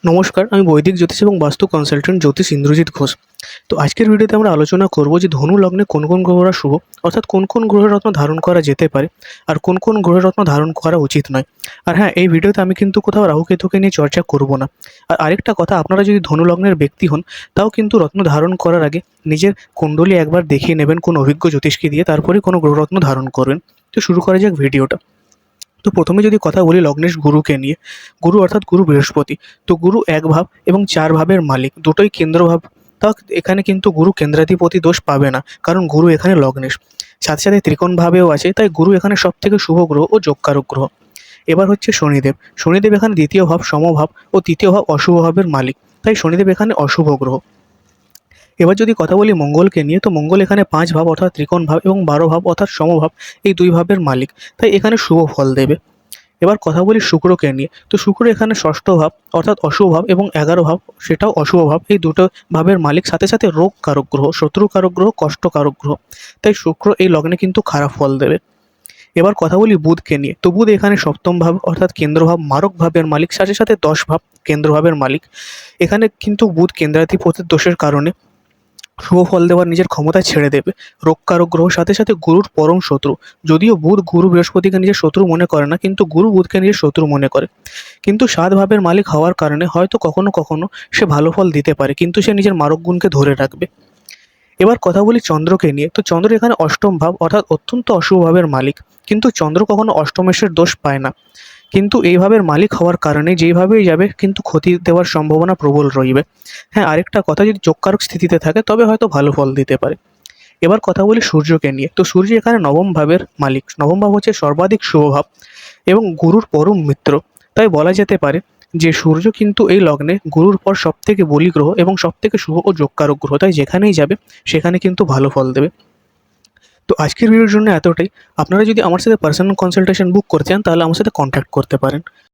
নমস্কার, আমি বৈদিক জ্যোতিষ এবং বাস্তু কনসালটেন্ট জ্যোতিষ ইন্দ্রজিৎ ঘোষ। তো আজকের ভিডিওতে আমরা আলোচনা করব যে ধনু লগ্নে কোন কোন গ্রহরা শুভ, অর্থাৎ কোন কোন গ্রহরত্ন ধারণ করা যেতে পারে আর কোন কোন গ্রহরত্ন ধারণ করা উচিত নয়। আর হ্যাঁ, এই ভিডিওতে আমি কিন্তু কোথাও রাহুকেতুকে নিয়ে চর্চা করব না। আর আরেকটা কথা, আপনারা যদি ধনু লগ্নের ব্যক্তি হন তাও কিন্তু রত্ন ধারণ করার আগে নিজের কুণ্ডলী একবার দেখিয়ে নেবেন কোন অভিজ্ঞ জ্যোতিষকে দিয়ে, তারপরে কোনো গ্রহরত্ন ধারণ করবেন। তো শুরু করা যাক ভিডিওটা। তো প্রথমে যদি কথা বলি লগ্নেশ গুরুকে নিয়ে, গুরু অর্থাৎ গুরু বৃহস্পতি। তো গুরু ১ ভাব এবং ৪ ভাবের মালিক, দুটোই কেন্দ্রভাব। তাও এখানে কিন্তু গুরু কেন্দ্রাধিপতি দোষ পাবে না, কারণ গুরু এখানে লগ্নেশ, সাথে সাথে ত্রিকোণ ভাবেও আছে, তাই গুরু এখানে সব থেকে শুভ গ্রহ ও যোগকারক গ্রহ। এবার হচ্ছে শনিদেব। শনিদেব এখানে দ্বিতীয় ভাব সমভাব ও তৃতীয় ভাব অশুভ ভাবের মালিক, তাই শনিদেব এখানে অশুভ গ্রহ। এবার যদি কথা বলি মঙ্গলকে নিয়ে, তো মঙ্গল এখানে ৫ ভাব অর্থাৎ ত্রিকোণ ভাব এবং ১২ ভাব অর্থাৎ সমভাব, এই দুই ভাবের মালিক, তাই এখানে শুভ ফল দেবে। এবার কথা বলি শুক্রকে নিয়ে, তো শুক্র এখানে ষষ্ঠ ভাব অর্থাৎ অশুভ ভাব এবং ১১ ভাব, সেটাও অশুভ ভাব, এই দুটো ভাবের মালিক, সাথে সাথে রোগ কারক গ্রহ, শত্রু কারক গ্রহ, কষ্ট কারক গ্রহ, তাই শুক্র এই লগ্নে কিন্তু খারাপ ফল দেবে। এবার কথা বলি বুধকে নিয়ে, তো বুধ এখানে সপ্তম ভাব অর্থাৎ কেন্দ্রভাব মারক ভাবের মালিক, সাথে সাথে ১০ ভাব কেন্দ্রভাবের মালিক। এখানে কিন্তু বুধ কেন্দ্রাধিপতির দোষের কারণে শুভ ফল দেওয়ার নিজের ক্ষমতা ছেড়ে দেবে। রোগকারক গ্রহ, সাথে সাথে গুরুর পরম শত্রু। যদিও বুধ গুরু বৃহস্পতিকে নিজের শত্রু মনে করে না, কিন্তু গুরু বুধকে নিজের শত্রু মনে করে। কিন্তু ৭ ভাবের মালিক হওয়ার কারণে হয়তো কখনো কখনো সে ভালো ফল দিতে পারে, কিন্তু সে নিজের মারক গুণকে ধরে রাখবে। এবার কথা বলি চন্দ্রকে নিয়ে, তো চন্দ্র এখানে অষ্টম ভাব অর্থাৎ অত্যন্ত অশুভ ভাবের মালিক, কিন্তু চন্দ্র কখনো অষ্টমেশের দোষ পায় না, কিন্তু এই ভাবের মালিক হওয়ার কারণে যেইভাবেই যাবে কিন্তু ক্ষতি দেওয়ার সম্ভাবনা প্রবল রইবে। হ্যাঁ, আরেকটা কথা, যদি যোগকারক স্থিতিতে থাকে তবে হয়তো ভালো ফল দিতে পারে। এবার কথা বলি সূর্যকে নিয়ে, তো সূর্য এখানে নবম ভাবের মালিক। নবম ভাব হচ্ছে সর্বাধিক শুভ ভাব এবং গুরুর পরম মিত্র, তাই বলা যেতে পারে যে সূর্য কিন্তু এই লগ্নে গুরুর পর সবথেকে বলি গ্রহ এবং সবথেকে শুভ ও যোগকারক গ্রহ, তাই যেখানেই যাবে সেখানে কিন্তু ভালো ফল দেবে। তো আজকের ভিডিওর জন্য এতটাই। আপনারা যদি আমার সাথে পার্সোনাল কনসালটেশন বুক করতে চান তাহলে আমার সাথে কন্ট্যাক্ট করতে পারেন।